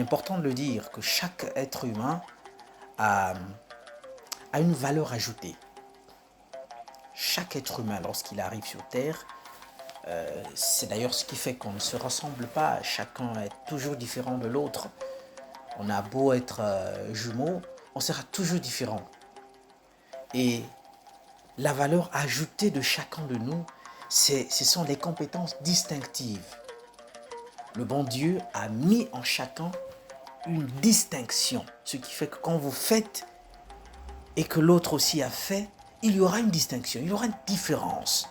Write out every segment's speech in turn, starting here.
est important de le dire que chaque être humain a, a une valeur ajoutée. Chaque être humain, lorsqu'il arrive sur Terre, c'est d'ailleurs ce qui fait qu'on ne se ressemble pas. Chacun est toujours différent de l'autre. On a beau être jumeaux, on sera toujours différent. Et la valeur ajoutée de chacun de nous, ce sont les compétences distinctives. Le bon Dieu a mis en chacun une distinction. Ce qui fait que quand vous faites et que l'autre aussi a fait, il y aura une distinction, il y aura une différence.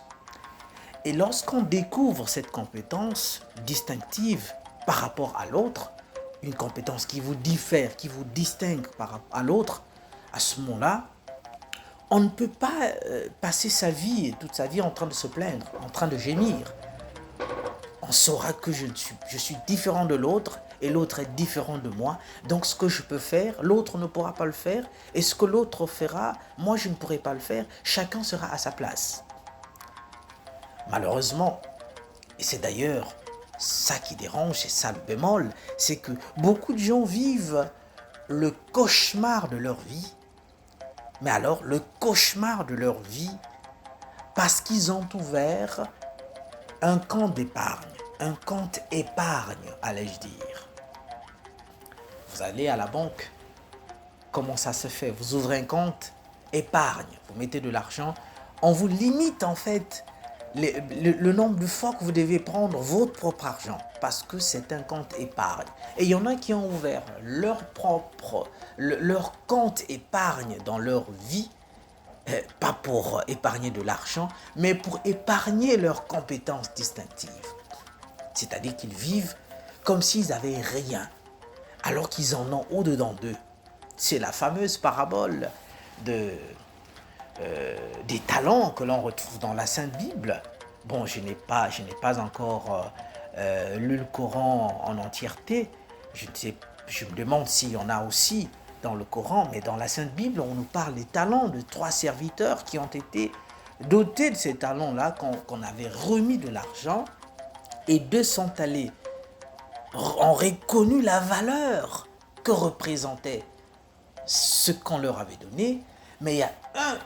Et lorsqu'on découvre cette compétence distinctive par rapport à l'autre, une compétence qui vous diffère, qui vous distingue par rapport à l'autre, à ce moment-là, on ne peut pas passer sa vie, toute sa vie en train de se plaindre, en train de gémir. On saura que je suis différent de l'autre et l'autre est différent de moi. Donc ce que je peux faire, l'autre ne pourra pas le faire. Et ce que l'autre fera, moi je ne pourrai pas le faire. Chacun sera à sa place. Malheureusement, et c'est d'ailleurs ça qui dérange, c'est ça le bémol, c'est que beaucoup de gens vivent le cauchemar de leur vie. Mais alors, le cauchemar de leur vie, parce qu'ils ont ouvert un compte d'épargne. Un compte épargne, allais-je dire. Vous allez à la banque, comment ça se fait? Vous ouvrez un compte épargne, vous mettez de l'argent, on vous limite en fait le nombre de fois que vous devez prendre votre propre argent parce que c'est un compte épargne. Et il y en a qui ont ouvert leur compte épargne dans leur vie, pas pour épargner de l'argent, mais pour épargner leurs compétences distinctives. C'est-à-dire qu'ils vivent comme s'ils n'avaient rien, alors qu'ils en ont au-dedans d'eux. C'est la fameuse parabole des talents que l'on retrouve dans la Sainte Bible. Bon, je n'ai pas encore lu le Coran en entièreté. Je me demande s'il y en a aussi dans le Coran, mais dans la Sainte Bible, on nous parle des talents de 3 serviteurs qui ont été dotés de ces talents-là, qu'on avait remis de l'argent, et 2 sont allés, ont reconnu la valeur que représentait ce qu'on leur avait donné, mais il y a un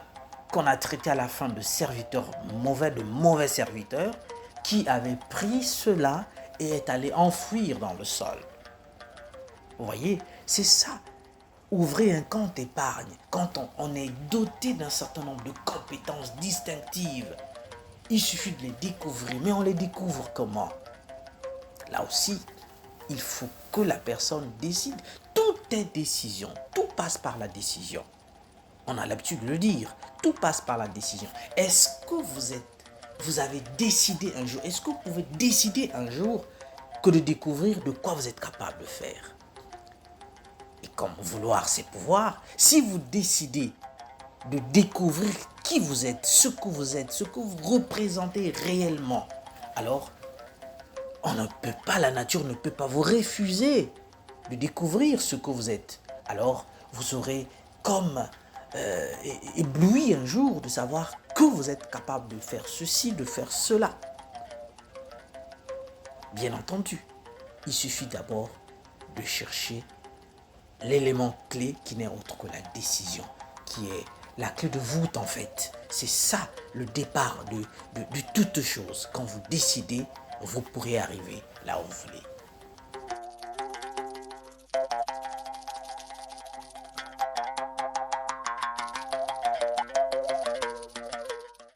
qu'on a traité à la fin de serviteur mauvais, de mauvais serviteur, qui avait pris cela et est allé enfouir dans le sol. Vous voyez, c'est ça. Ouvrez un compte épargne quand on est doté d'un certain nombre de compétences distinctives. Il suffit de les découvrir, mais on les découvre comment? Là aussi, il faut que la personne décide. Tout est décision, tout passe par la décision. On a l'habitude de le dire, tout passe par la décision. Est-ce que vous avez décidé un jour, est-ce que vous pouvez décider un jour que de découvrir de quoi vous êtes capable de faire? Et comme vouloir c'est pouvoir, si vous décidez de découvrir qui vous êtes, ce que vous représentez réellement, alors la nature ne peut pas vous refuser de découvrir ce que vous êtes. Alors vous serez comme ébloui un jour de savoir que vous êtes capable de faire ceci, de faire cela. Bien entendu, il suffit d'abord de chercher l'élément clé qui n'est autre que la décision, qui est la clé de voûte en fait. C'est ça le départ de toute chose. Quand vous décidez, vous pourrez arriver là où vous voulez.